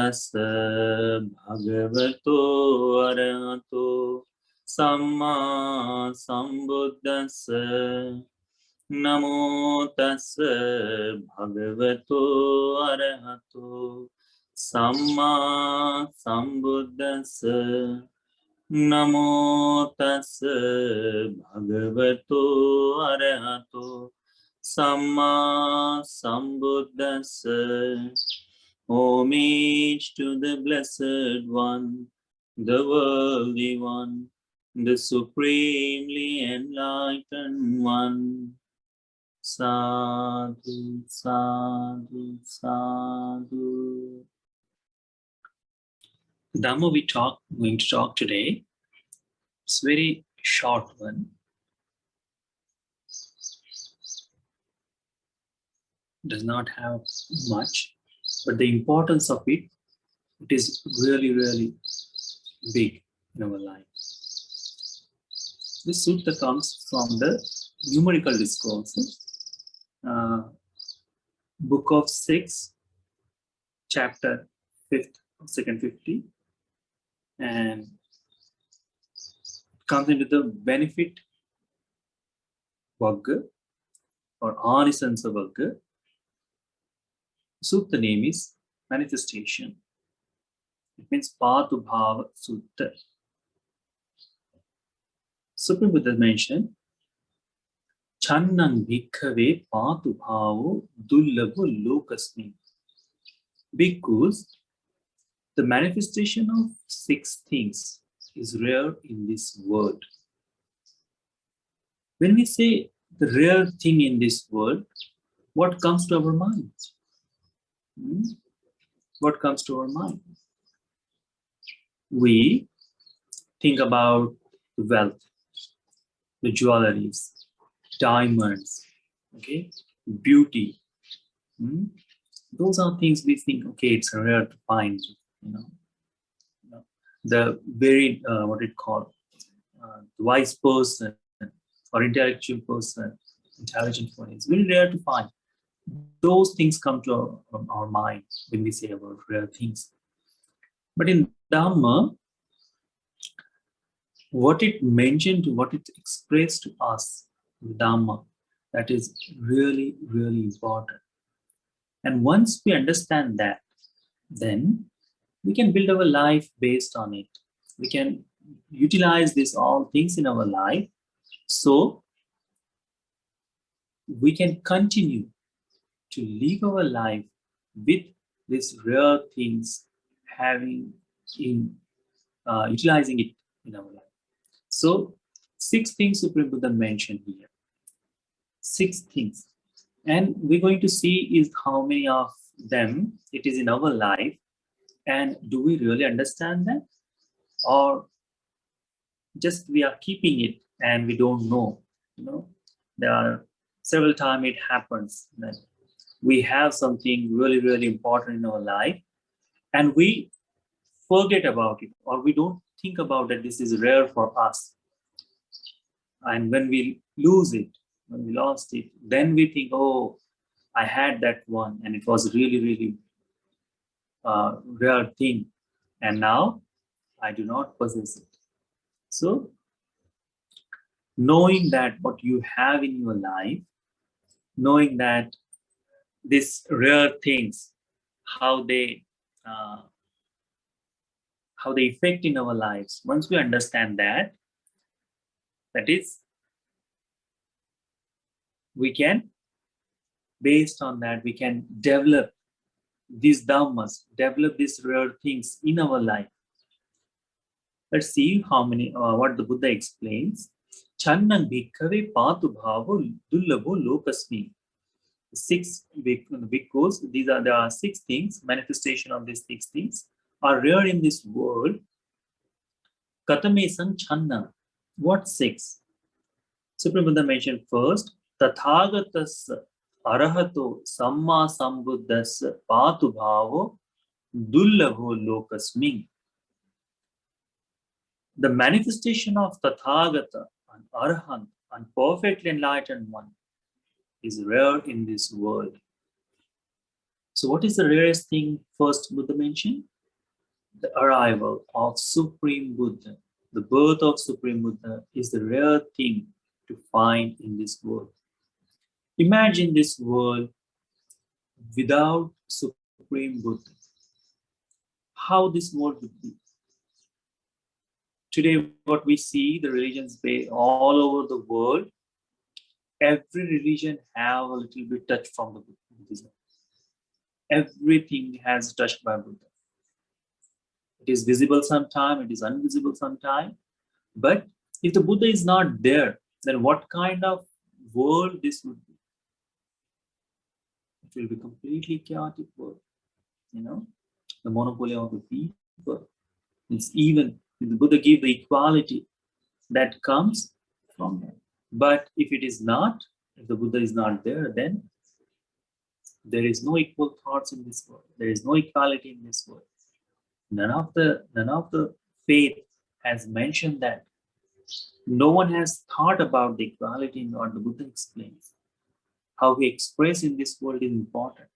tassa bhagavato arahato samma sambuddhassa. Namo tassa bhagavato arahato samma sambuddhassa. Namo tassa bhagavato arahato samma sambuddhassa. Homage to the Blessed One, the Worthy One, the Supremely Enlightened One. Sadhu, sadhu, sadhu. The Dhamma going to talk today, it's a very short one. Does not have much, but the importance of it, it is really, really big in our life. This sutta comes from the numerical discourses, book of 6, chapter 5th, second 50, and comes into the benefit Vagga or Anisansa Vagga. Sutta name is manifestation. It means Pātubhāvasutta. Supreme Buddha mentioned, Channang bhikkhave Pātubhāvo dullabho lokasmi. Because the manifestation of 6 things is rare in this world. When we say the rare thing in this world, what comes to our mind? What comes to our mind? We think about wealth, the jewelries, diamonds, okay, beauty. Those are things we think, okay, it's rare to find, the very, what it called, wise person or intellectual person, intelligent one, it's very rare to find. Those things come to our mind when we say about rare things. But in Dhamma, what it mentioned, what it expressed to us, Dhamma, that is really, really important. And once we understand that, then we can build our life based on it. We can utilize these all things in our life, so we can continue to live our life with these rare things, utilizing it in our life. So 6 things Supreme Buddha mentioned here. 6 things. And we're going to see is how many of them it is in our life, and do we really understand that, or just we are keeping it and we don't know. There are several times it happens that we have something really, really important in our life and we forget about it, or we don't think about that this is rare for us. And when we lose it, when we lost it, then we think, oh, I had that one and it was really, really rare thing, and now I do not possess it. So knowing that what you have in your life, knowing that these rare things, how they affect in our lives, once we understand that, that is, we can, based on that, we can develop these dhammas, develop these rare things in our life. Let's see how many, what the Buddha explains. Channang bhikkhave Pātubhāvo dullabho lokasmi. 6 because there are 6 things, manifestation of these 6 things are rare in this world. Katamesang channa. What 6? Supreme Buddha mentioned first, Tathagatas Arahato Samma Sambuddhas Pātubhāvo dullabho lokasmi. The manifestation of Tathagata, an Arahant, and perfectly enlightened one, is rare in this world. So what is the rarest thing first Buddha mentioned? The arrival of Supreme Buddha, the birth of Supreme Buddha is the rare thing to find in this world. Imagine this world without Supreme Buddha. How this world would be. Today, what we see, the religions all over the world, every religion have a little bit touch from the Buddhism. Everything has touched by Buddha. It is visible sometime, it is invisible sometime. But if the Buddha is not there, then what kind of world this would be? It will be completely chaotic world. The monopoly of the people. It's even if the Buddha give the equality that comes from that. But if it is not, if the Buddha is not there, then there is no equal thoughts in this world. There is no equality in this world. None of the faith has mentioned that. No one has thought about the equality in what the Buddha explains. How we express in this world is important.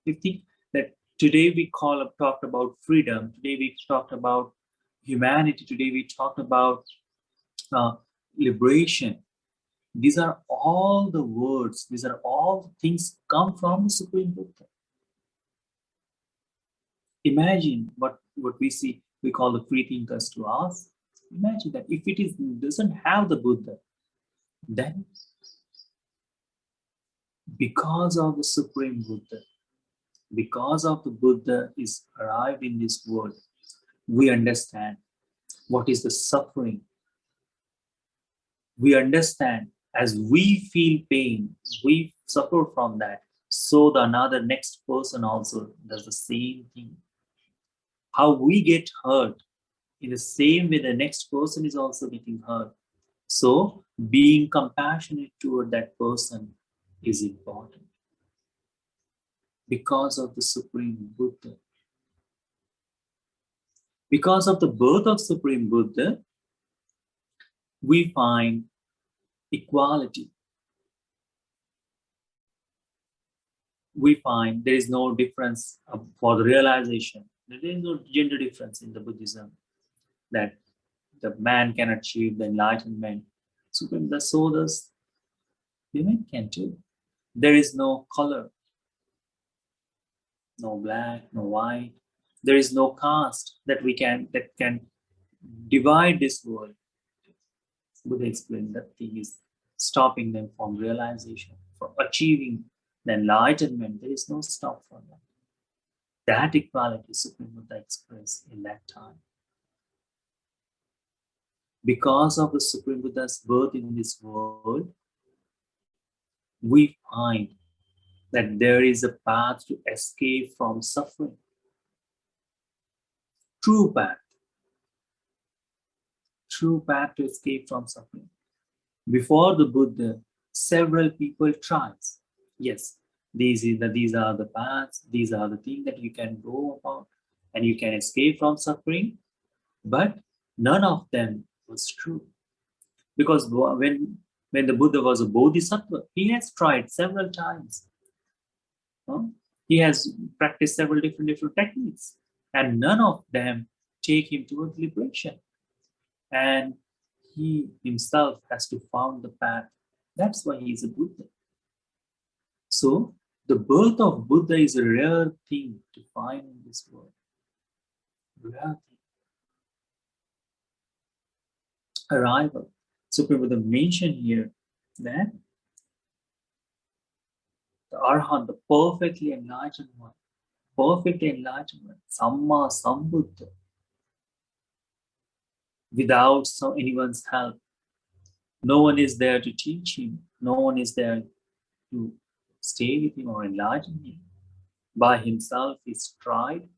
We think that today we talked about freedom. Today we talked about humanity. Today we talked about liberation. These are all the words. These are all things come from the Supreme Buddha. Imagine what we see. We call the free thinkers to us. Imagine that if it doesn't have the Buddha, then because of the Supreme Buddha, because of the Buddha is arrived in this world, we understand what is the suffering. We understand as we feel pain, we suffer from that. So the next person also does the same thing. How we get hurt, in the same way the next person is also getting hurt. So being compassionate toward that person is important. Because of the Supreme Buddha. Because of the birth of Supreme Buddha, we find equality. We find there is no difference for the realization. There is no gender difference in the Buddhism that the man can achieve the enlightenment. Supreme Buddha, so does women can too. There is no color, no black, no white. There is no caste that can divide this world. Buddha explained that thing is stopping them from realization, from achieving the enlightenment. There is no stop for them. That equality Supreme Buddha expressed in that time. Because of the Supreme Buddha's birth in this world, we find that there is a path to escape from suffering. True path. True path to escape from suffering. Before the Buddha, several people tried. Yes, these are the paths, these are the things that you can go about and you can escape from suffering, but none of them was true. Because when the Buddha was a bodhisattva, he has tried several times. He has practiced several different techniques, and none of them take him towards liberation. And he himself has to find the path. That's why he is a Buddha. So the birth of Buddha is a rare thing to find in this world. Rare thing. Arrival. Supreme Buddha mentioned here that the Arhat, the perfectly enlightened one, Samma Sambuddha, without anyone's help. No one is there to teach him. No one is there to stay with him or enlighten him. By himself, he tried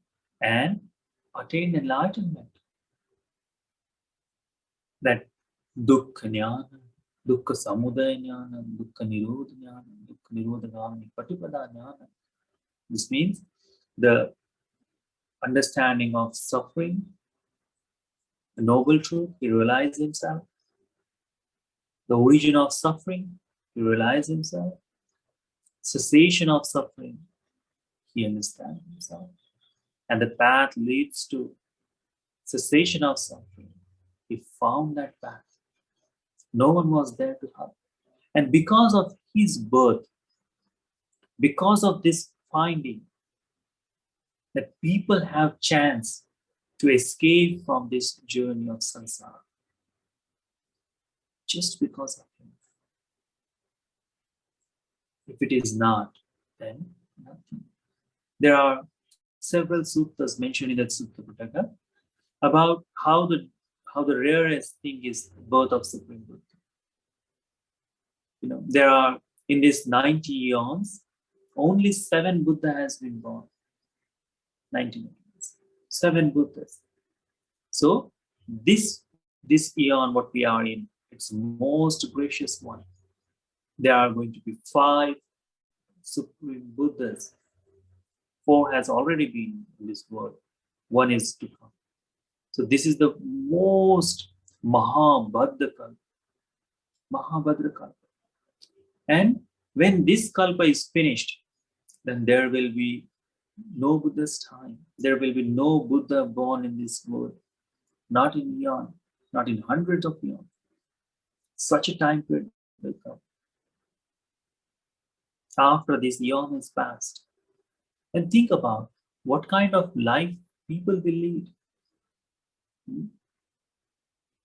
and attained enlightenment. That dukkha jnana, dukkha samudaya jnana, dukkha nirodha jnana, dukkha nirodha gamini patipada jnana. This means the understanding of suffering, the noble truth, he realized himself. The origin of suffering, he realized himself. Cessation of suffering, he understands himself. and the path leads to cessation of suffering. He found that path. No one was there to help. And because of his birth, because of this finding, that people have chance to escape from this journey of samsara. Just because of him. If it is not, then nothing. There are several suttas mentioned in that Sutta Pitaka about how the rarest thing is birth of Supreme Buddha. There are in this 90 eons, only 7 Buddha has been born. 90 eons, 7 Buddhas. So this eon, what we are in, it's most gracious one. There are going to be 5 Supreme Buddhas. 4 has already been in this world. 1 is to come. So this is the most Mahabhadra Kalpa. And when this Kalpa is finished, then there will be no Buddha's time. There will be no Buddha born in this world. Not in eon, not in hundreds of eons. Such a time period will come. After this eon is passed. And think about what kind of life people will lead.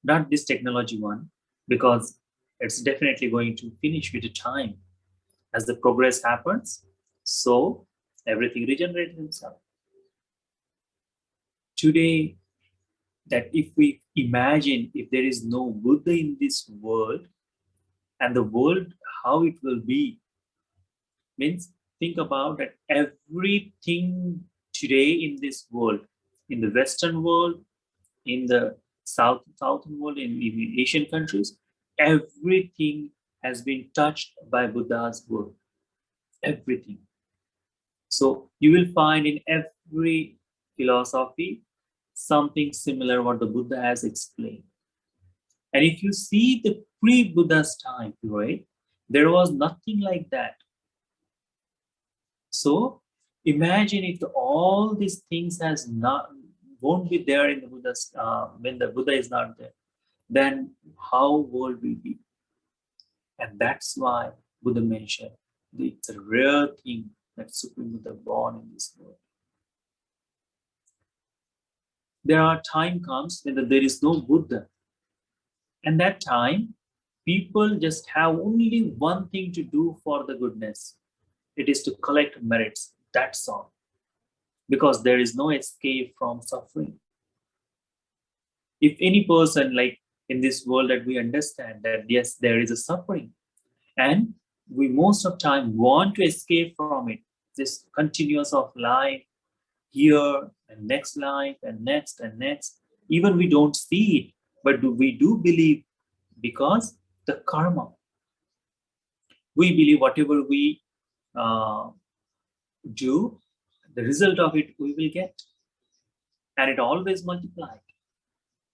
Not this technology one, because it's definitely going to finish with the time. As the progress happens, so everything regenerates itself. Today, that if we imagine if there is no Buddha in this world, and the world, how it will be, means think about that everything today in this world, in the Western world, in the Southern world, in Asian countries, everything has been touched by Buddha's work. Everything. So you will find in every philosophy something similar what the Buddha has explained. And if you see the pre-Buddha's time, right, there was nothing like that. So imagine if all these things won't be there in the Buddha's when the Buddha is not there, then how world will be? And that's why Buddha mentioned it's a rare thing that Supreme Buddha born in this world. There are time comes when there is no Buddha. And that time, people just have only one thing to do for the goodness. It is to collect merits. That's all. Because there is no escape from suffering. If any person, like in this world, that we understand that yes, there is a suffering, and we most of time want to escape from it. This continuous of life, here and next life and next and next. Even we don't see it, but we do believe because the karma. We believe whatever we do, the result of it we will get, and it always multiplies.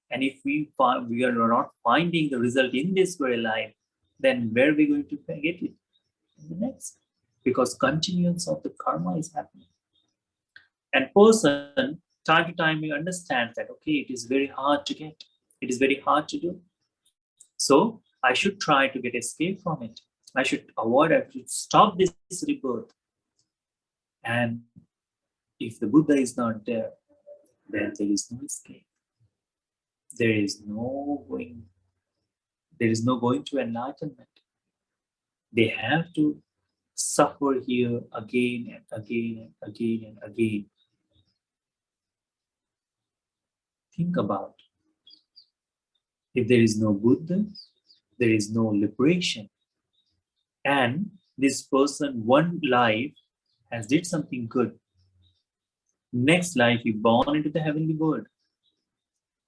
And if we are not finding the result in this very life, then where are we going to get it in the next? Because continuance of the karma is happening. And person, time to time, we understand that, okay, it is very hard to get. It is very hard to do. So I should try to get escape from it. I should stop this rebirth. And if the Buddha is not there, then there is no escape. There is no going to enlightenment. They have to suffer here again and again and again and again. Think about, if there is no Buddha, there is no liberation. And this person, one life, has did something good. Next life, he born into the heavenly world.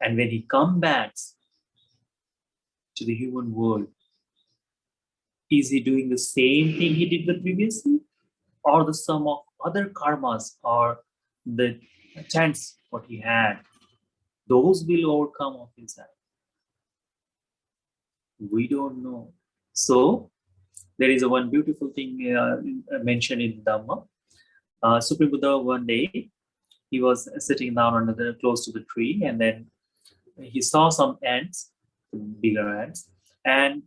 And when he comes back to the human world, is he doing the same thing he did the previously? Or the sum of other karmas or the chance what he had, those will overcome of his life? We don't know. So there is one beautiful thing mentioned in Dhamma. Supreme Buddha one day he was sitting down under close to the tree, and then he saw some ants, bigger ants, and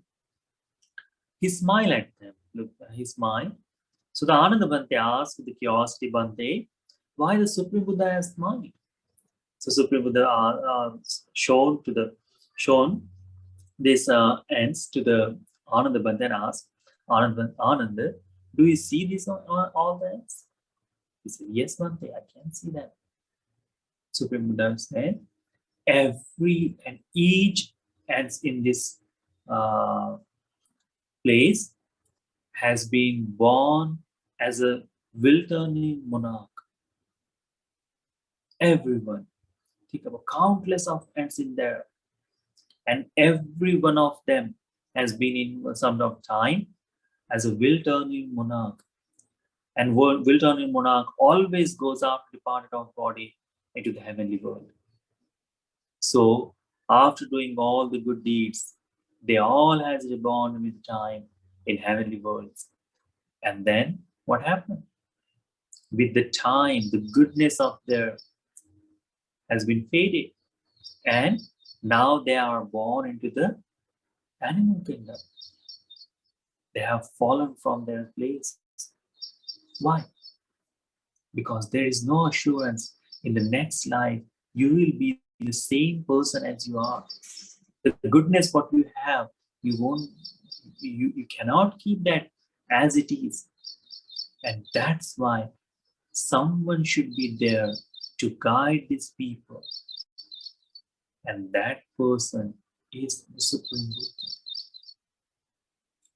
he smiled at them. Look, he smiled. So the Ananda Bhante asked with the curiosity, Bhante, why the Supreme Buddha has smiled? So Supreme Buddha shown these ants to the Ananda Bhante and asked, Ananda, do you see these all the ants? He said, yes, Bhante, I can see them. Supreme Buddha said, every and each ants in this place has been born as a will-turning monarch. Everyone. Think about countless of ants in there. And every one of them has been in some of time as a will-turning monarch. And will-turning monarch always goes out to depart of body into the heavenly world. So after doing all the good deeds, they all has reborn with time in heavenly worlds. And then what happened? With the time, the goodness of their has been faded. And now they are born into the animal kingdom. They have fallen from their place. Why? Because there is no assurance in the next life you will be the same person as you are. The goodness what you have, you cannot keep that as it is. And that's why someone should be there to guide these people. And that person is the Supreme Buddha,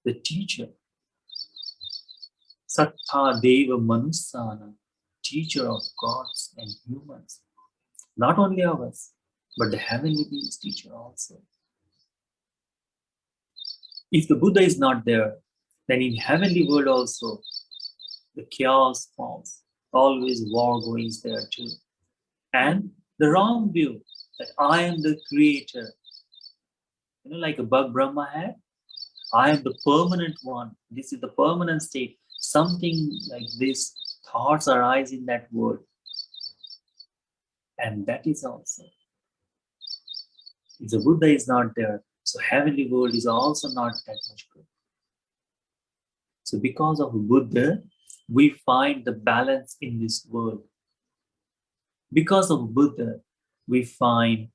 the teacher. Sattha Deva Manusana, teacher of gods and humans. Not only ours, but the heavenly beings teacher also. If the Buddha is not there, then in heavenly world also, the chaos falls. Always war goings there too. And the wrong view that I am the creator, like a bug Brahma had, I am the permanent one. This is the permanent state. Something like this, thoughts arise in that world. And that is also. If the Buddha is not there, so heavenly world is also not that much good. So because of Buddha, we find the balance in this world. Because of Buddha, we find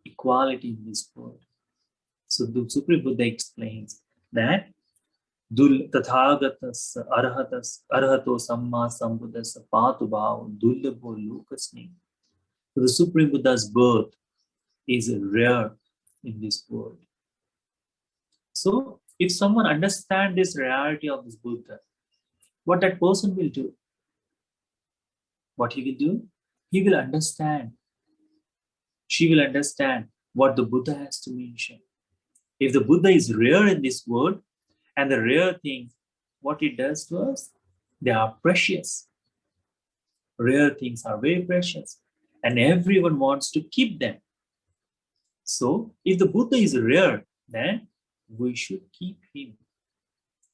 equality in this world. So the Supreme Buddha explains that Tathagatas Arhato Samma Sambuddhas Pātubhāva Dullabho Lokasmi. So the Supreme Buddha's birth is rare in this world. So if someone understands this rarity of this Buddha, what that person will do? What he will do? He will understand. She will understand what the Buddha has to mention. If the Buddha is rare in this world, and the rare things, what it does to us, they are precious. Rare things are very precious, and everyone wants to keep them. So if the Buddha is rare, then we should keep him.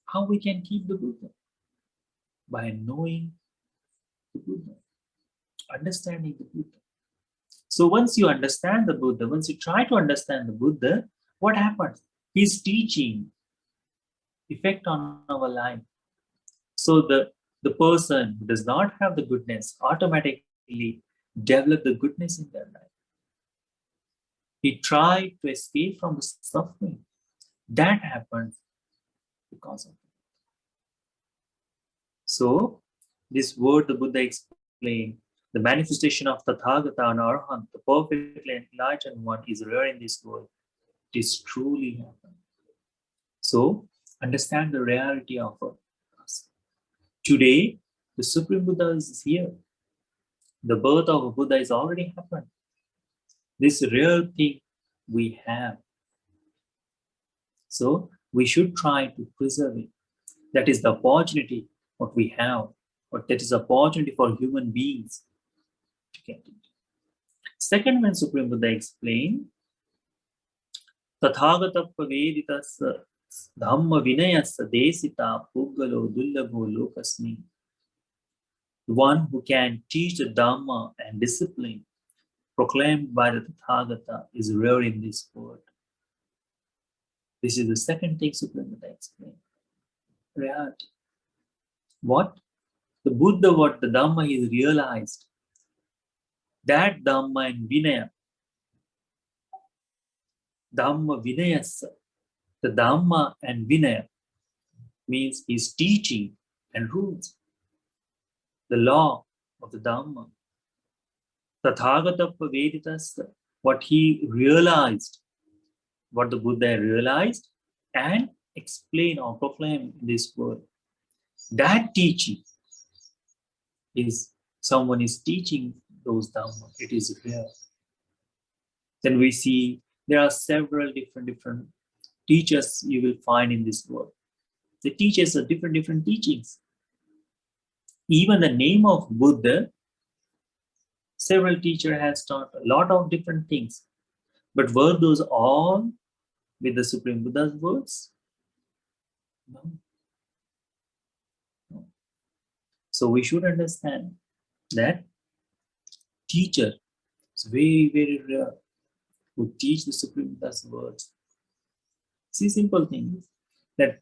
How we can keep the Buddha? By knowing the Buddha, understanding the Buddha. So once you understand the Buddha, once you try to understand the Buddha, what happens? His teaching effect on our life. So the person who does not have the goodness automatically develop the goodness in their life. He tried to escape from the suffering. That happens because of it. So this word the Buddha explained, the manifestation of Tathagata and Arhat, the perfectly enlightened one, is rare in this world. It is truly happened. So understand the reality of us. Today, the Supreme Buddha is here. The birth of a Buddha is already happened. This real thing we have. So we should try to preserve it. That is the opportunity what we have, or that is the opportunity for human beings to get it. Second, when Supreme Buddha explained, Tathagata Paveditas Dhamma Vinayasa Desita Puggalo Dullabho Lokasmi. the one who can teach the Dhamma and discipline proclaimed by the Tathagata is rare in this world. This is the second thing Supreme Buddha explained. Reality. What? The Buddha, what the Dhamma is realized. That Dhamma and Vinaya. Dhamma Vinayasa. The Dhamma and Vinaya means his teaching and rules. The law of the Dhamma. Tathagata Veditasa. What he realized. What the Buddha realized and explained or proclaimed in this world. That teaching is, someone is teaching those Dhamma. It is real. Then we see there are several different teachers you will find in this world. The teachers are different teachings. Even the name of Buddha, several teachers has taught a lot of different things. But were those all with the Supreme Buddha's words? No. No. So we should understand that teacher is very rare who teach the Supreme Buddha's words. See, simple thing that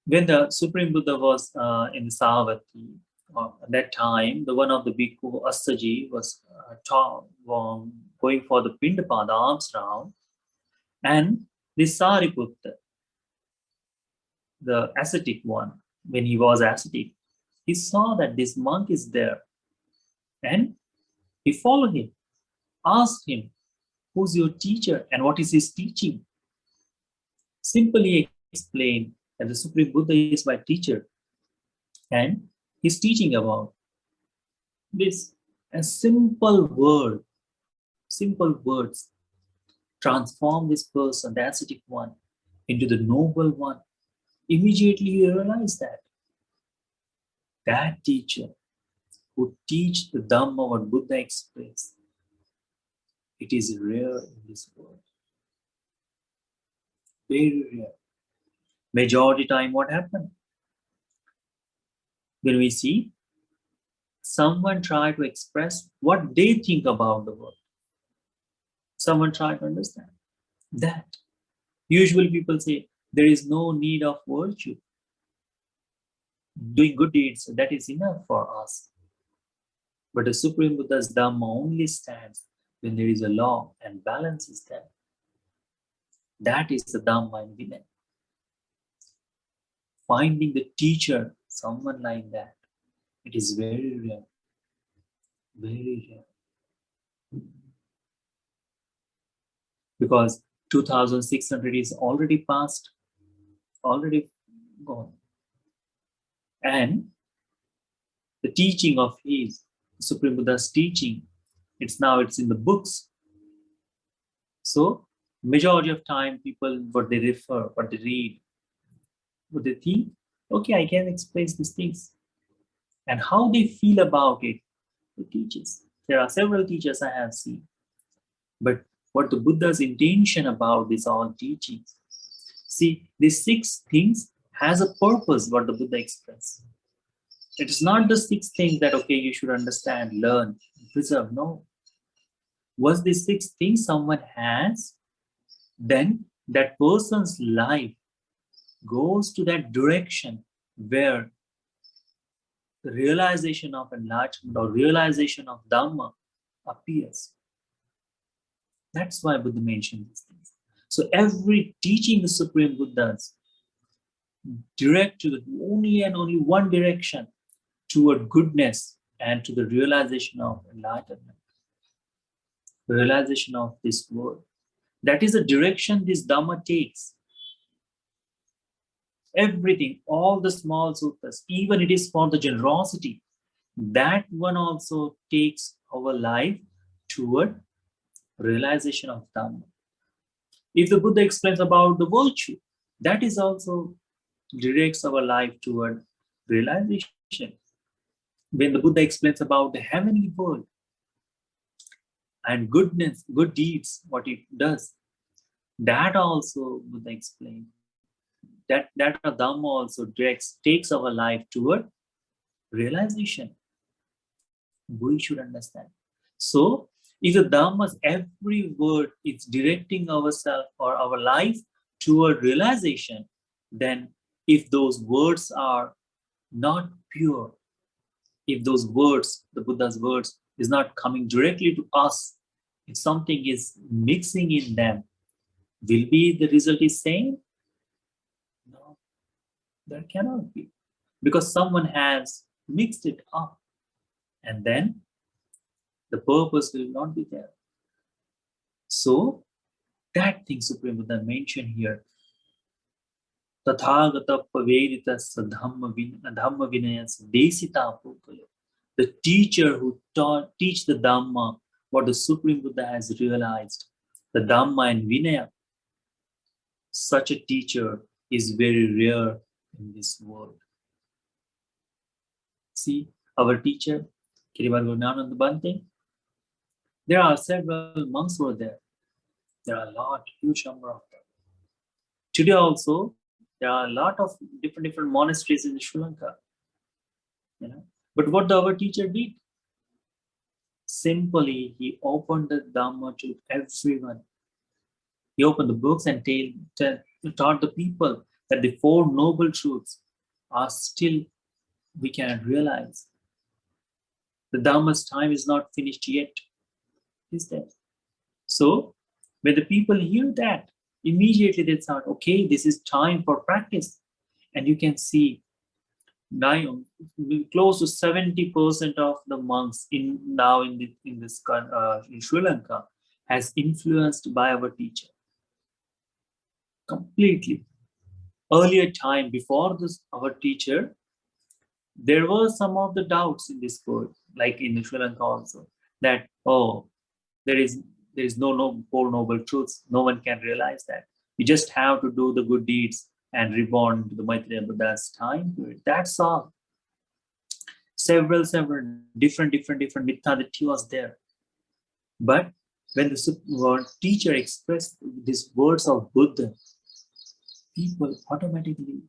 when the Supreme Buddha was in Savatthi, at that time, the one of the bhikkhu Asaji was going for the Pindapada alms round, and this Sariputta, the ascetic one, when he was ascetic, he saw that this monk is there, and he followed him, asked him, "Who's your teacher and what is his teaching?" Simply explained that the Supreme Buddha is my teacher, and he's teaching about this. A simple word, simple words transform this person, the ascetic one, into the noble one. Immediately you realize that teacher who teach the Dhamma what Buddha expressed, it is rare in this world. Very rare. Majority time what happened? When we see someone try to express what they think about the world, someone try to understand that. Usually people say there is no need of virtue. Doing good deeds, that is enough for us. But the Supreme Buddha's Dhamma only stands when there is a law and balance is there. That is the Dhamma and Vinaya. Finding the teacher, someone like that, it is very rare. Very rare. Because 2600 is already past, already gone. And the teaching of his, Supreme Buddha's teaching, it's in the books. So majority of time people, what they refer, what they read, what they think, okay, I can express these things. And how they feel about it, the teachers. There are several teachers I have seen. But what the Buddha's intention about these all teachings. See, these 6 things has a purpose, what the Buddha expressed. It is not the 6 things that, okay, you should understand, learn, preserve. No. Once these 6 things someone has, then that person's life goes to that direction where the realization of enlightenment or realization of Dhamma appears. That's why Buddha mentioned these things. So every teaching the Supreme Buddha's direct to the only and only one direction, toward goodness and to the realization of enlightenment, the realization of this world. That is the direction this Dhamma takes. Everything, all the small suttas, even it is for the generosity, that one also takes our life toward realization of Dhamma. If the Buddha explains about the virtue, that is also directs our life toward realization. When the Buddha explains about the heavenly world and goodness, good deeds, what it does, that also Buddha explained. That Dhamma also takes our life toward realization. We should understand. So, if the Dhammas, every word is directing ourselves or our life toward realization, then if those words are not pure, if those words, the Buddha's words, is not coming directly to us, if something is mixing in them, will be the result is same? No, there cannot be. Because someone has mixed it up, and then the purpose will not be there. So that thing Supreme Buddha mentioned here, Tathagata Pavedita Dhamma Vinayas Desita Pukalo. The teacher who teach the Dhamma, what the Supreme Buddha has realized, the Dhamma and Vinaya, such a teacher is very rare in this world. See, our teacher, Kirivar Gurnanand Bante, there are several monks were there. There are a lot, huge number of them. Today also, there are a lot of different monasteries in Sri Lanka. You know, but what our teacher did? Simply, he opened the Dhamma to everyone. He opened the books and taught the people that the Four Noble Truths are still, we can realize. The Dhamma's time is not finished yet. Is there? So, when the people hear that, immediately they thought, okay, this is time for practice. And you can see now close to 70% of the monks in Sri Lanka has influenced by our teacher. Completely. Earlier time, before this, our teacher, there were some of the doubts in this world, like in Sri Lanka also, that, oh, there is no Four Noble Truths. No one can realize that. You just have to do the good deeds and reborn to the Maitreya Buddha's time period. That's all. Several different Mittaditi was there. But when the teacher expressed these words of Buddha, people automatically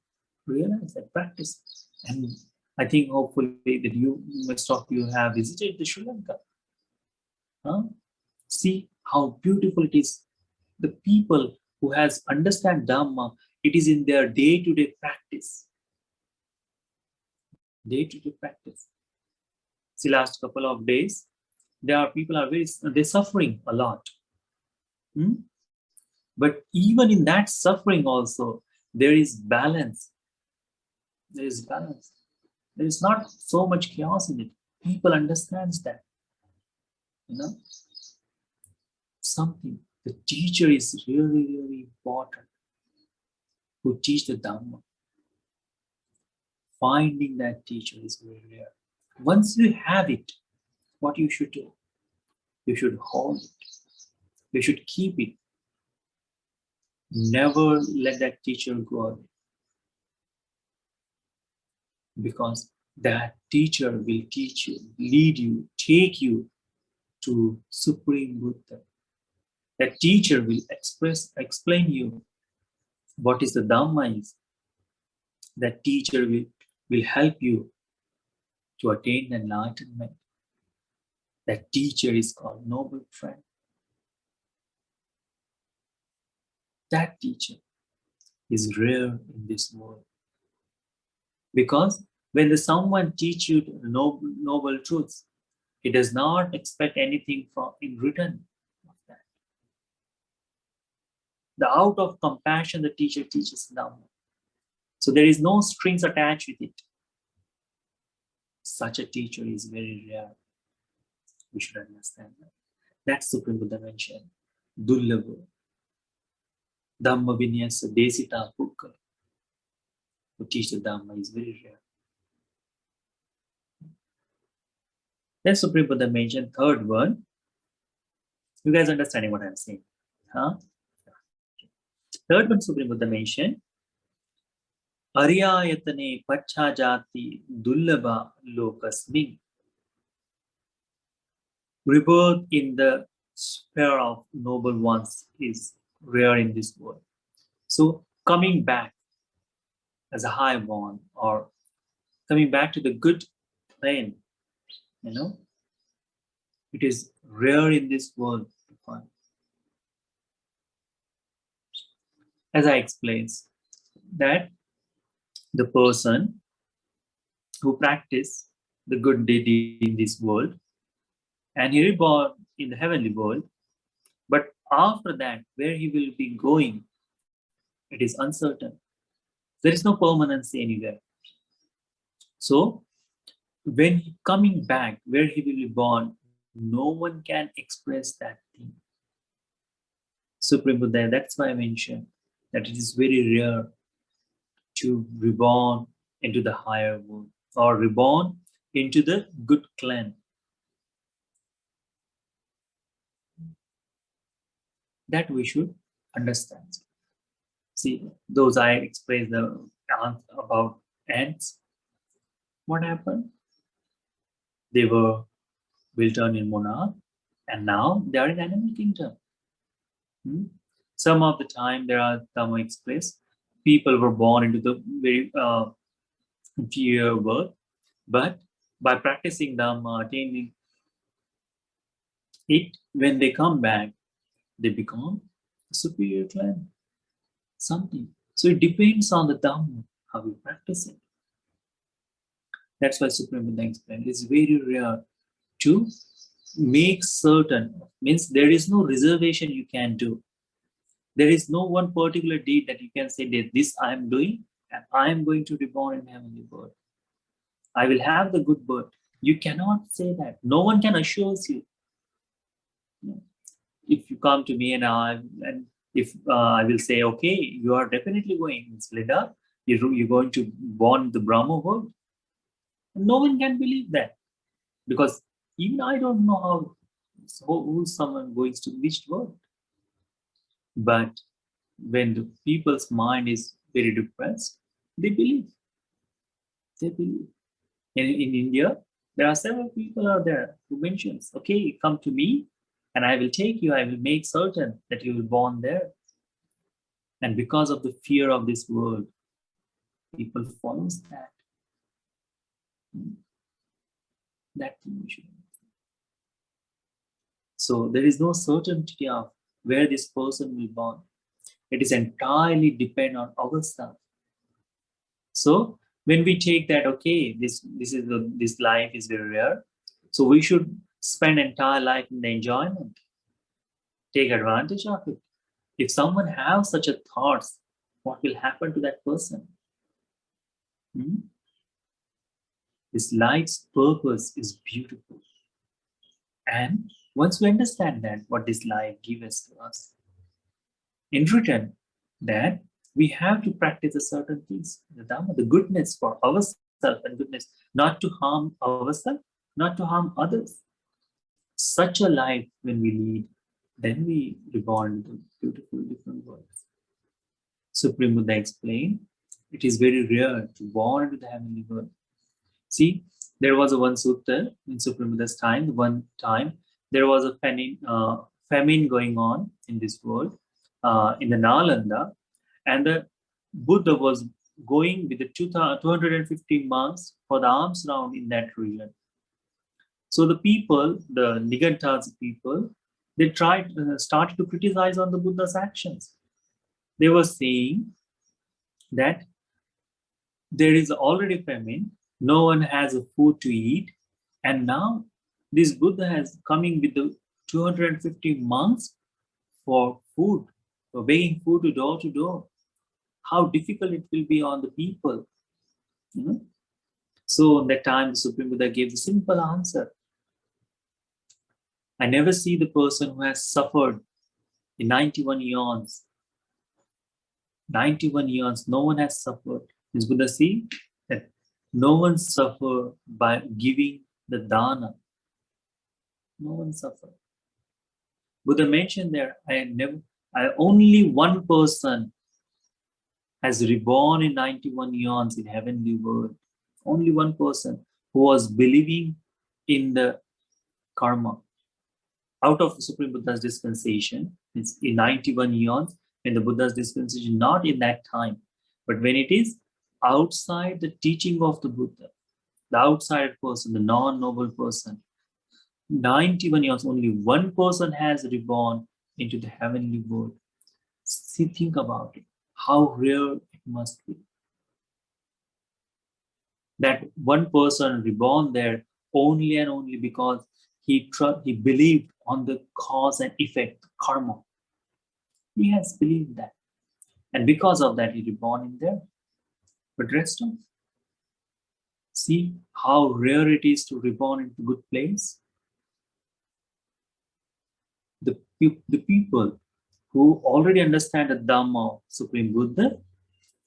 realize that practice. And I think hopefully that most of you have visited the Sri Lanka. Huh? See how beautiful it is. The people who has understand Dhamma, it is in their day-to-day practice. Day-to-day practice. See, last couple of days, there are people they're suffering a lot. But even in that suffering also, there is balance. There is balance. There is not so much chaos in it. People understands that. You know, something. The teacher is really important who teach the Dhamma. Finding that teacher is very rare. Once you have it, what you should do? You should hold it. You should keep it. Never let that teacher go away. Because that teacher will teach you, lead you, take you to Supreme Buddha. That teacher will explain you what is the Dhamma is. That teacher will help you to attain enlightenment. That teacher is called noble friend. That teacher is rare in this world. Because when someone teaches you the noble truths, he does not expect anything in return of that. The out of compassion, the teacher teaches Dhamma. So there is no strings attached with it. Such a teacher is very rare. We should understand that. That's Supreme Buddha mentioned. Dullava. Dhamma Vinyasa Desita Pukka. Who teach the Dhamma is very rare. Then Supreme Buddha mentioned third one. You guys understanding what I'm saying? Huh? Third one Supreme Buddha mentioned. Ariyayatane Pachajati Dullava Lokasmin. Rebirth in the sphere of noble ones is rare in this world. So coming back as a highborn or coming back to the good plane, it is rare in this world to find. As I explained, that the person who practice the good deed in this world, and he reborn in the heavenly world, but after that, where he will be going, it is uncertain. There is no permanency anywhere. So, when he coming back, where he will be born, no one can express that thing. Supreme Buddha, that's why I mentioned that it is very rare to reborn into the higher world or reborn into the good clan. That we should understand. See, those I expressed about ants. What happened? They were built on in monarch, and now they are in animal kingdom. Some of the time there are Dhamma express. People were born into the very inferior world, but by practicing Dhamma, attaining it, when they come back, they become a superior clan. Something. So it depends on the Dhamma, how you practice it. That's why Supreme Buddha explained it's very rare to make certain, means there is no reservation you can do. There is no one particular deed that you can say that this I am doing and I am going to be born in heavenly world. I will have the good birth. You cannot say that. No one can assure you. If you come to me and if I will say, okay, you are definitely going, Ms. Linda, you're going to born the Brahma world. No one can believe that, because even I don't know who someone goes to which world. But when the people's mind is very depressed, they believe. They believe. In India, there are several people out there who mentions, okay, come to me and I will take you, I will make certain that you will born there. And because of the fear of this world, people follows that. That thing we should. So there is no certainty of where this person will born. It is entirely depend on ourselves. So when we take that, okay, this life is very rare, so we should spend entire life in the enjoyment. Take advantage of it. If someone has such a thoughts, what will happen to that person? This life's purpose is beautiful. And once we understand that, what this life gives to us, in return, that we have to practice a certain things, the Dhamma, the goodness for ourselves and goodness, not to harm ourselves, not to harm others. Such a life when we lead, then we reborn into beautiful different worlds. Supreme Buddha explained, it is very rare to born into the heavenly world. See, there was a one sutta in Supreme Buddha's time. One time there was a famine going on in this world, in the Nalanda, and the Buddha was going with the 250 monks for the alms round in that region. So the people, the Nigantas people, they started to criticize on the Buddha's actions. They were saying that there is already famine, no one has a food to eat, and now this Buddha has coming with the 250 monks for food, for begging food to door. How difficult it will be on the people. So in that time, the Supreme Buddha gave the simple answer. I never see the person who has suffered in 91 years. 91 years, no one has suffered. This Buddha see that no one suffer by giving the dana. No one suffer. Buddha mentioned there, only one person has reborn in 91 years in heavenly world. Only one person who was believing in the karma. Out of the Supreme Buddha's dispensation, it's in 91 years, in the Buddha's dispensation, not in that time, but when it is outside the teaching of the Buddha, the outside person, the non-noble person. 91 years, only one person has reborn into the heavenly world. See, think about it. How rare it must be that one person reborn there only and only because he believed on the cause and effect, karma. He has believed that. And because of that, he reborn in there. But rest of, see how rare it is to reborn into good place. The people who already understand the Dhamma of Supreme Buddha,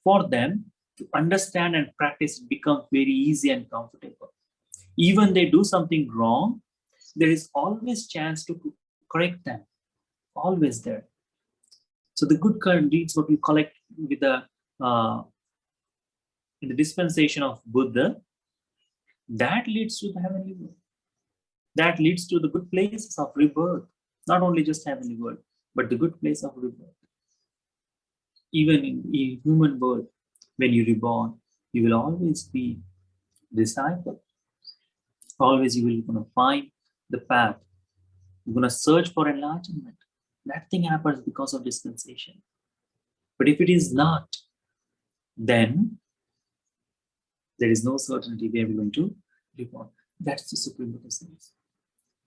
for them to understand and practice becomes very easy and comfortable. Even they do something wrong, there is always chance to correct them. Always there. So the good deeds what we collect with the in the dispensation of Buddha, that leads to the heavenly world. That leads to the good places of rebirth. Not only just heavenly world, but the good place of rebirth. Even in human world, when you reborn, you will always be disciple. Always you will gonna find the path. You're gonna search for enlightenment. That thing happens because of dispensation. But if it is not, then there is no certainty where we're going to reborn. That's the Supreme Buddha says.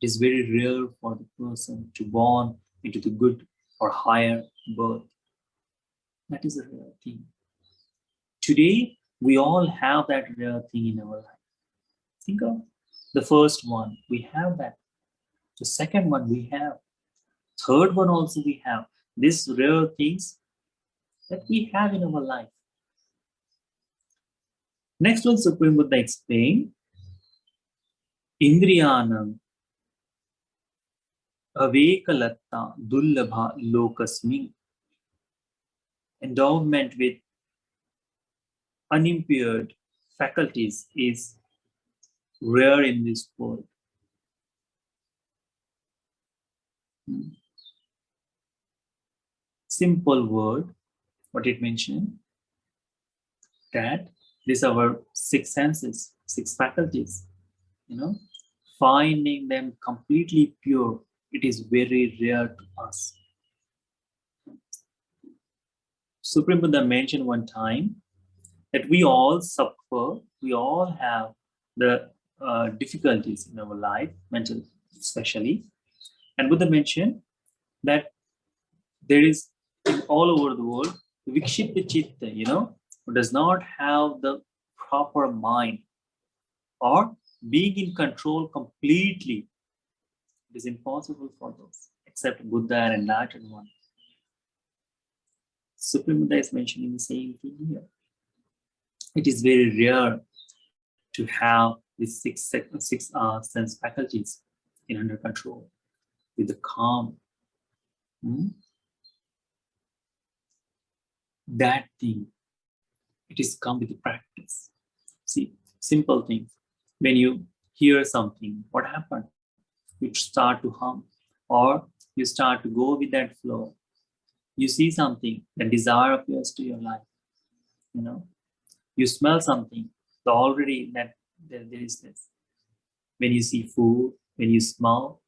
It is very rare for the person to born into the good or higher birth. That is a rare thing. Today, we all have that rare thing in our life. Think of the first one, we have that. The second one, we have. Third one also we have. These rare things that we have in our life. Next one, Supreme Buddha explained, Indriyanam avekalatta dullabha lokasmi. Endowment with unimpaired faculties is rare in this world. Simple word, what it mentioned, that these are our six senses, six faculties, finding them completely pure, it is very rare to us. Supreme Buddha mentioned one time that we all suffer, we all have the difficulties in our life, mental especially. And Buddha mentioned that there is all over the world, Vikshipta Chitta, who does not have the proper mind or being in control completely. It is impossible for those, except Buddha and enlightened one. Supreme Buddha is mentioning the same thing here. It is very rare to have these six sense faculties in under control with the calm. That thing, it is come with the practice. See, simple things. When you hear something, what happened? You start to hum, or you start to go with that flow. You see something, the desire appears to your life. You smell something, so already that there is this. When you see food, when you smell,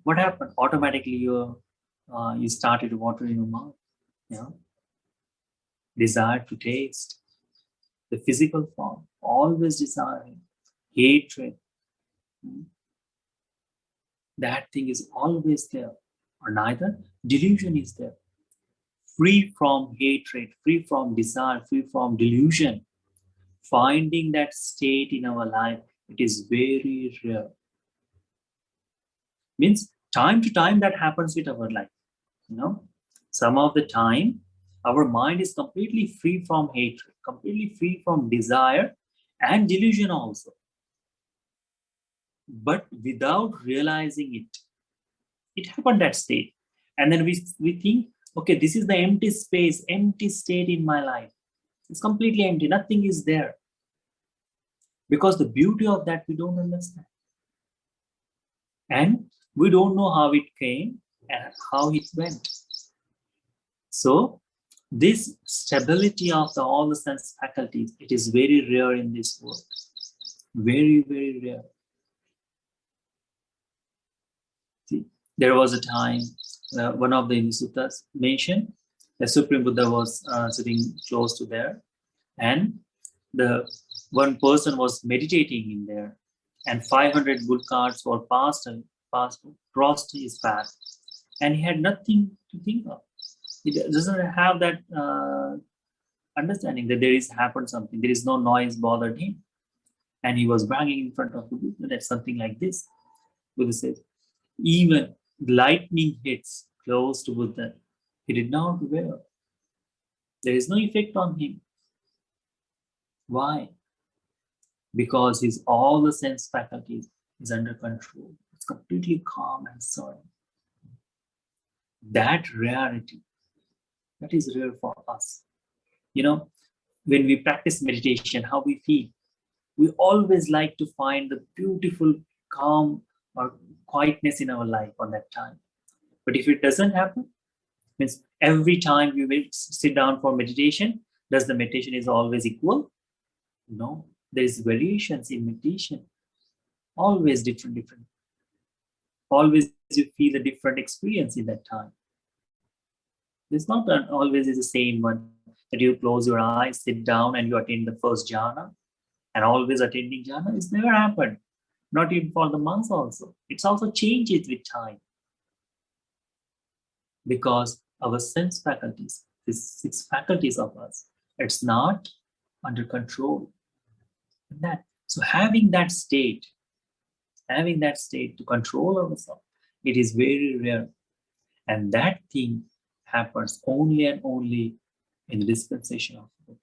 what happened? Automatically you started water in your mouth. Desire to taste, the physical form, always desiring, hatred. That thing is always there, or neither delusion is there. Free from hatred, free from desire, free from delusion. Finding that state in our life, it is very rare. Means time to time that happens with our life. Some of the time, our mind is completely free from hatred, completely free from desire and delusion also. But without realizing it, it happened that state. And then we think, okay, this is the empty space, empty state in my life. It's completely empty, nothing is there. Because the beauty of that we don't understand. And we don't know how it came and how it went. So This stability of all the sense faculties, it is very rare in this world. Very, very rare. See, there was a time, one of the suttas mentioned, the Supreme Buddha was sitting close to there, and the one person was meditating in there, and 500 good cards were crossed his path, and he had nothing to think of. He doesn't have that understanding that there is happened something. There is no noise bothered him, and he was bragging in front of the Buddha that something like this. Buddha says, even lightning hits close to Buddha, he did not wear. There is no effect on him. Why? Because his all the sense faculties is under control. It's completely calm and serene. That rarity, that is rare for us. You know, when we practice meditation, how we feel, we always like to find the beautiful calm or quietness in our life on that time. But if it doesn't happen, means every time we will sit down for meditation, does the meditation is always equal? No, there is variations in meditation. Always different. Always you feel a different experience in that time. It's not always is the same one that you close your eyes, sit down, and you attain the first jhana. And always attending jhana, it's never happened. Not even for the monks also. It's also changes with time. Because our sense faculties, these 6 faculties of us, it's not under control. So having that state to control ourselves, it is very rare. And that thing happens only and only in the dispensation of Buddha.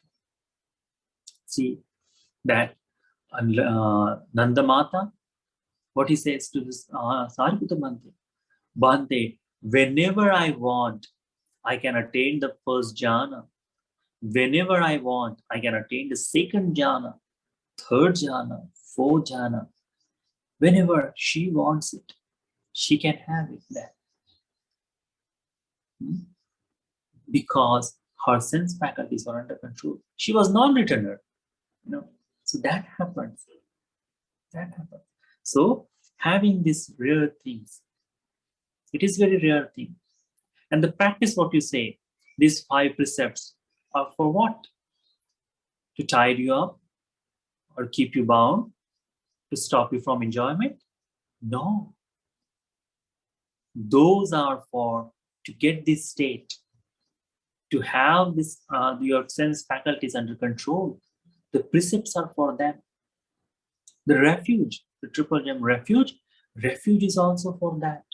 See that Nanda Mata, what he says to this Sariputta Bhante, whenever I want, I can attain the first jhana. Whenever I want, I can attain the second jhana, third jhana, fourth jhana. Whenever she wants it, she can have it there. Because her sense faculties are under control. She was non-returner, So that happens. So having these rare things, it is very rare thing. And the practice, what you say, these 5 precepts are for what? To tie you up or keep you bound, to stop you from enjoyment? No. Those are for to get this state, to have this your sense faculties under control. The precepts are for them. The refuge, the triple gem refuge is also for that.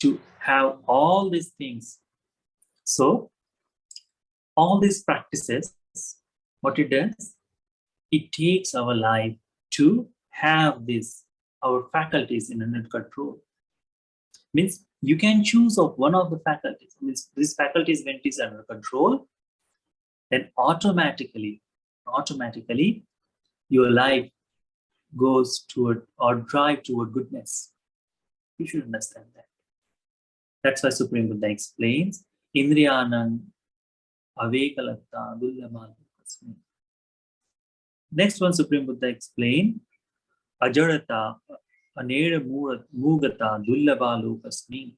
To have all these things. So, all these practices, what it does, it takes our life to have this, our faculties in under control. Means you can choose of one of the faculties. Means this faculties when it is under control, then automatically your life goes toward or drive toward goodness. You should understand that. That's why Supreme Buddha explains Indriyanam Avekalatta Dullabhalokasmi. Next one, Supreme Buddha explained Ajarata Anera Mugata Dullabhalokasmi.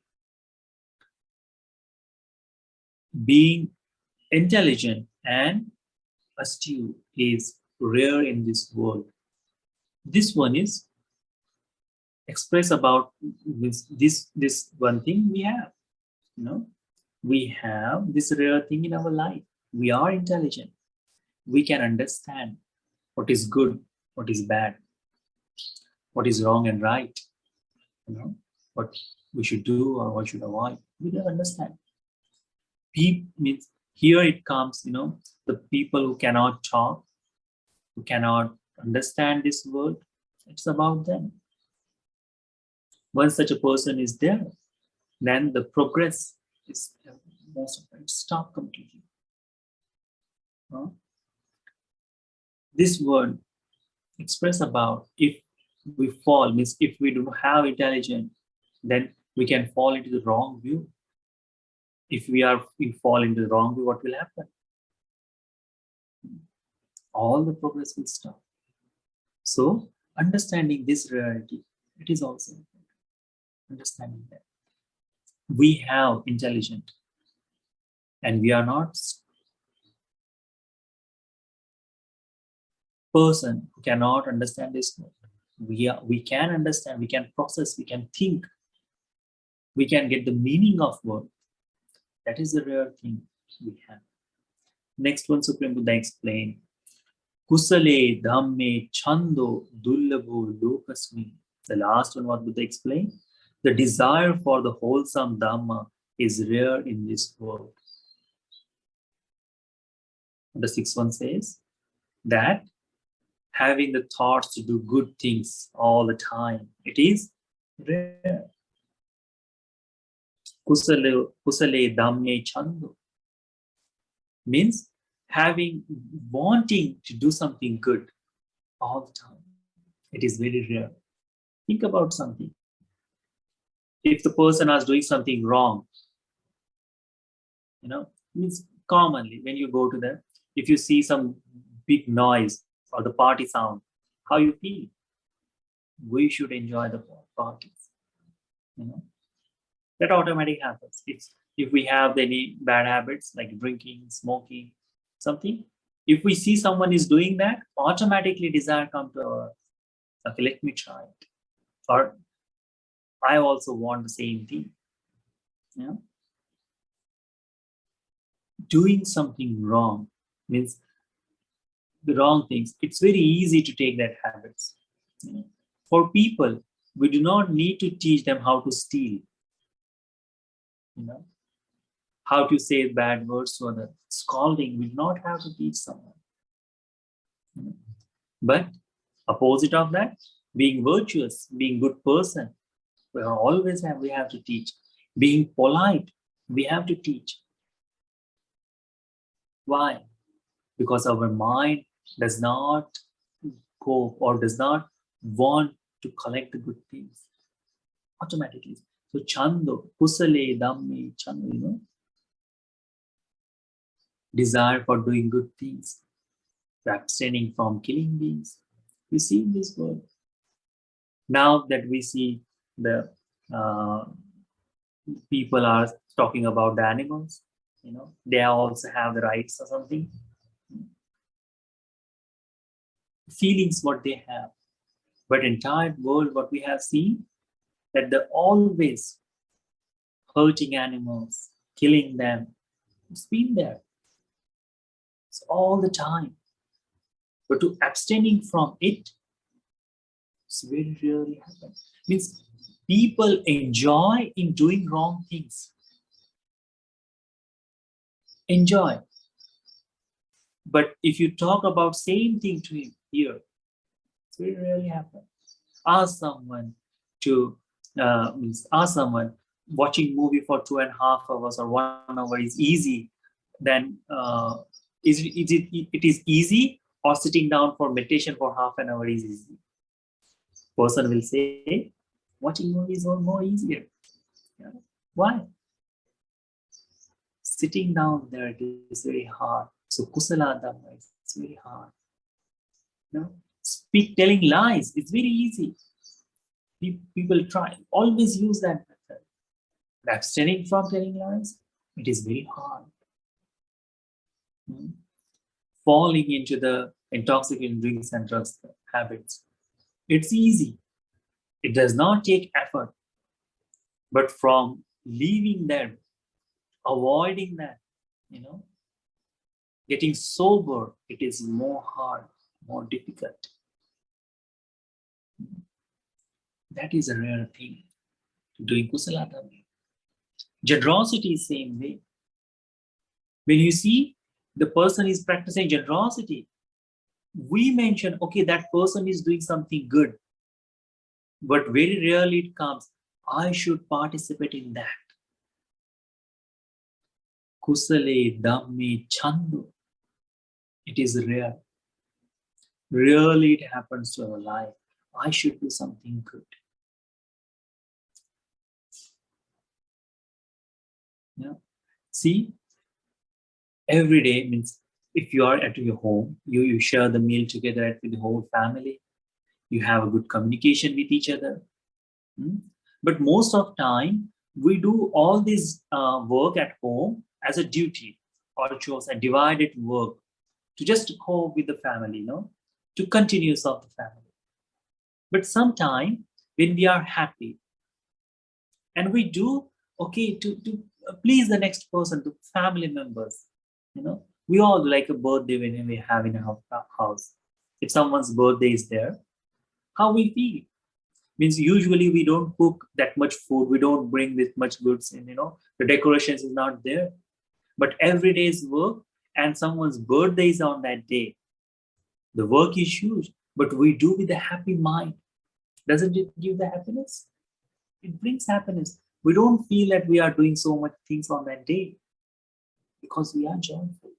Being intelligent and astute is rare in this world. This one is express about this one thing we have. We have this rare thing in our life. We are intelligent. We can understand what is good, what is bad, what is wrong and right. What we should do or what should avoid. We don't understand. Means here it comes, the people who cannot talk, who cannot understand this world, it's about them. Once such a person is there, then the progress is most of it stop completely. This word express about if we fall, means if we don't have intelligence, then we can fall into the wrong view. If we fall into the wrong way, what will happen? All the progress will stop. So understanding this reality, it is also important. Understanding that we have intelligent and we are not person who cannot understand this world. We can understand, we can process, we can think, we can get the meaning of word. That is the rare thing we have. Next one, Supreme Buddha explained, Kusale dhamme chando dullabho lokasmi. The last one, what Buddha explained, the desire for the wholesome Dhamma is rare in this world. The sixth one says that having the thoughts to do good things all the time, it is rare. Kusale dhamme chando means wanting to do something good all the time. It is very rare. Think about something. If the person is doing something wrong, means commonly when you go to them, if you see some big noise or the party sound, how you feel? We should enjoy the parties. That automatically happens. If we have any bad habits like drinking, smoking, something, if we see someone is doing that, automatically desire comes to our, okay, let me try it. Or I also want the same thing. Doing something wrong means the wrong things. It's very easy to take that habits. For people, we do not need to teach them how to steal. How to say bad words or the scolding. We do not have to teach someone. But opposite of that, being virtuous, being good person, we have to teach. Being polite, we have to teach. Why? Because our mind does not cope or does not want to collect the good things automatically. So chando, kusale, dhamme, chando, desire for doing good things, abstaining from killing beings. We see in this world. Now that we see the people are talking about the animals, they also have the rights or something. Feelings what they have. But entire world, what we have seen, that they're always hurting animals, killing them. It's been there. It's all the time. But to abstaining from it, it's very rarely happens. Means people enjoy in doing wrong things. Enjoy. But if you talk about same thing to him here, it's very rarely happen. Ask someone watching movie for 2.5 hours or 1 hour is easy. Then it is easy, or sitting down for meditation for half an hour is easy. Person will say, watching movies is more easier. Why? Sitting down there, it is very hard. So kusala dhamma is very hard. Telling lies, it's very easy. People try, always use that method. But abstaining from telling lies, it is very hard. Falling into the intoxicating drinks and drugs habits, it's easy. It does not take effort. But from leaving them, avoiding that, getting sober, it is more hard, more difficult. That is a rare thing. Doing kusala dhamma. Generosity is same way. When you see the person is practicing generosity, we mention, okay, that person is doing something good. But very rarely it comes, I should participate in that. Kusale dhamme chando. It is rare. Rarely it happens to our life. I should do something good. See, every day means if you are at your home, you share the meal together with the whole family. You have a good communication with each other. Hmm? But most of time, we do all this work at home as a duty or chores and divided work to just cope with the family, to continue of the family. But sometime when we are happy and we do okay to please the next person, the family members, we all like a birthday when we have in our house. If someone's birthday is there, how we feel? Means usually we don't cook that much food, we don't bring this much goods in, the decorations is not there. But every day's work and someone's birthday is on that day, the work is huge, but we do with a happy mind. Doesn't it give the happiness? It brings happiness. We don't feel that we are doing so much things on that day because we are joyful.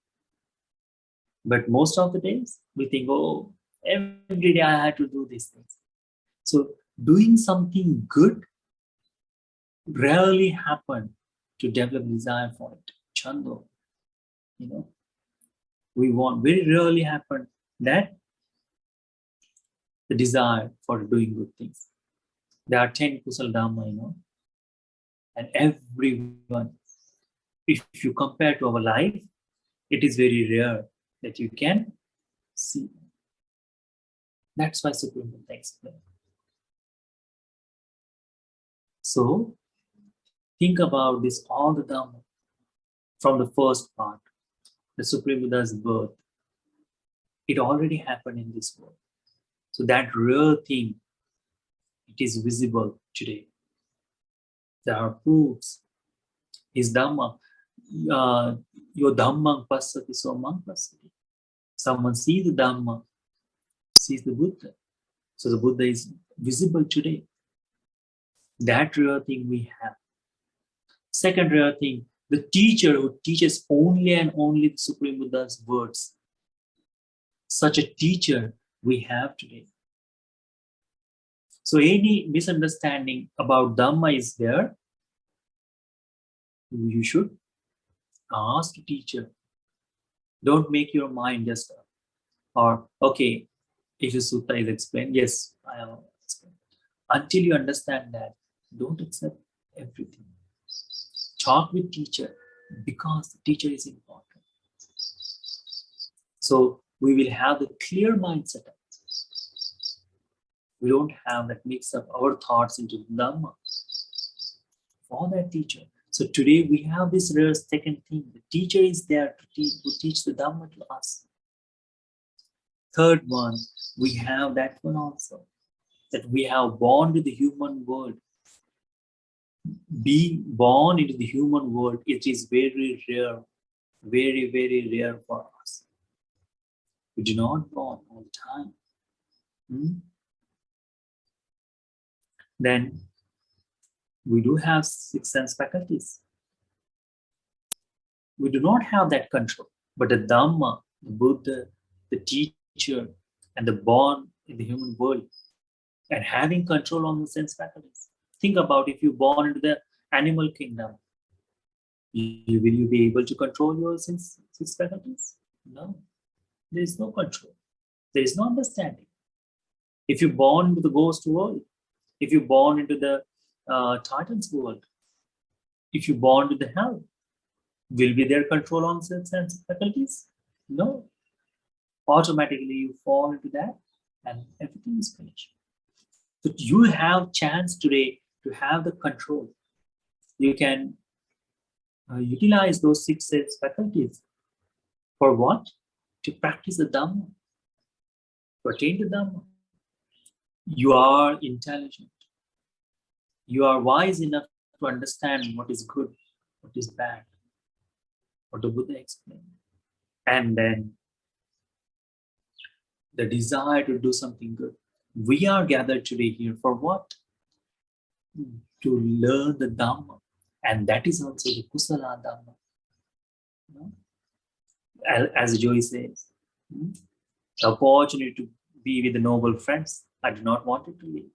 But most of the days we think, oh, every day I had to do these things. So doing something good rarely happen to develop desire for it. Chando, we want very rarely happen that the desire for doing good things. There are 10 kusal dhamma, and everyone, if you compare to our life, it is very rare that you can see. That's why Supreme Buddha explained. So think about this, all the Dhamma from the first part, the Supreme Buddha's birth. It already happened in this world. So that real thing, it is visible today. There are proofs. His Dhamma, your Dhammang Passati Somang Passati. Someone sees the Dhamma, sees the Buddha. So the Buddha is visible today. That real thing we have. Second rare thing, the teacher who teaches only and only the Supreme Buddha's words. Such a teacher we have today. So any misunderstanding about Dhamma is there, you should ask the teacher. Don't make your mind just, or okay, if the sutta is explained, yes, I have explained. Until you understand that, don't accept everything. Talk with teacher because the teacher is important. So we will have the clear mindset. We don't have that mix up our thoughts into the Dhamma for that teacher. So today we have this rare second thing. The teacher is there to teach the Dhamma to us. Third one, we have that one also, that we have born to the human world. Being born into the human world, it is very rare, very, very rare for us. We do not born all the time. Then we do have 6 sense faculties. We do not have that control, but the Dhamma, the Buddha, the teacher, and the born in the human world, and having control on the sense faculties. Think about if you born into the animal kingdom, will you be able to control your six faculties? No, there is no control. There is no understanding. If you born into the ghost world, if you born into the Titan's world, if you born into the hell, will be there control on sense faculties? No. Automatically you fall into that and everything is finished. So you have chance today to have the control. You can utilize those 6 sense faculties. For what? To practice the Dhamma. To attain the Dhamma. You are intelligent. You are wise enough to understand what is good, what is bad, what the Buddha explained. And then the desire to do something good. We are gathered today here for what? To learn the Dhamma. And that is also the Kusala Dhamma. As Joy says, the opportunity to be with the noble friends, I do not want it to leave.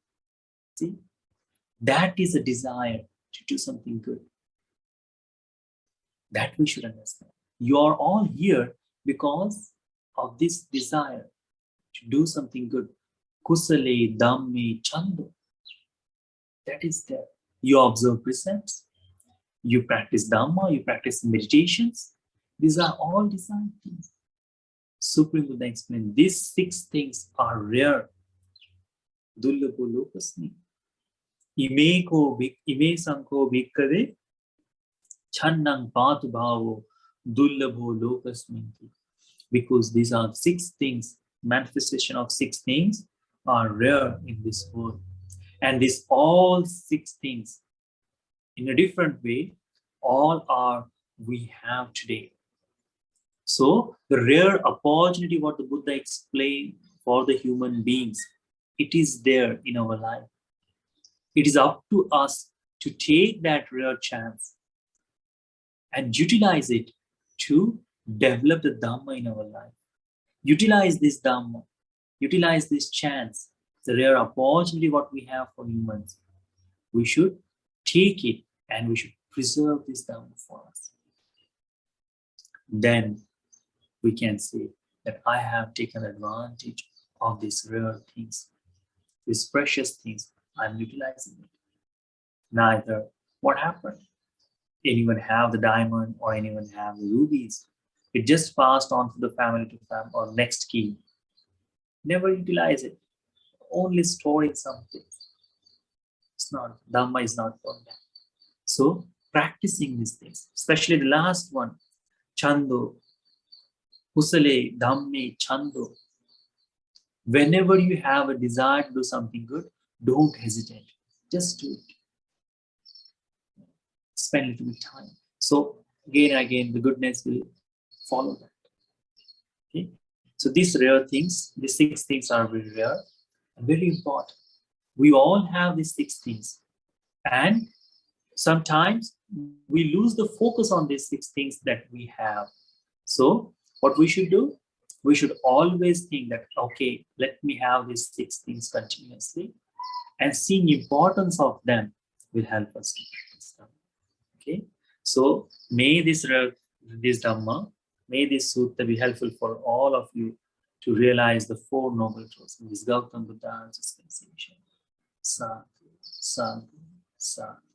See, that is a desire to do something good. That we should understand. You are all here because of this desire to do something good. Kusale, Dhamme, Chando. That is there. You observe precepts, you practice Dhamma, you practice meditations. These are all desired things. Supreme Buddha explained these 6 things are rare. Dullabho lokasmi. Ime sanko bhikkave channang Pātubhāvo dullabho lokasminti. Because these are 6 things, manifestation of 6 things are rare in this world. And these all 6 things, in a different way, all are we have today. So the rare opportunity what the Buddha explained for the human beings, it is there in our life. It is up to us to take that rare chance and utilize it to develop the Dhamma in our life. Utilize this Dhamma, utilize this chance, the rare opportunity what we have for humans. We should take it and we should preserve this Dhamma for us. Then we can say that I have taken advantage of these rare things, these precious things. I'm utilizing it. Neither what happened? Anyone have the diamond or anyone have the rubies? It just passed on to the family to family or next king. Never utilize it. Only storing something. It's not, Dhamma is not for that. So practicing these things, especially the last one, Chando, Kusale, Dhamme, Chando. Whenever you have a desire to do something good, don't hesitate. Just do it. Spend a little bit of time. So again and again, the goodness will follow that. Okay. So these rare things, these 6 things are very rare and very important. We all have these 6 things. And sometimes we lose the focus on these 6 things that we have. So what we should do? We should always think that, okay, let me have these 6 things continuously, and seeing importance of them will help us to practice them. Okay, so may this Dhamma, may this sutta be helpful for all of you to realize the 4 noble truths in this Gautam Buddha's dispensation. Sadhu, sadhu, sadhu.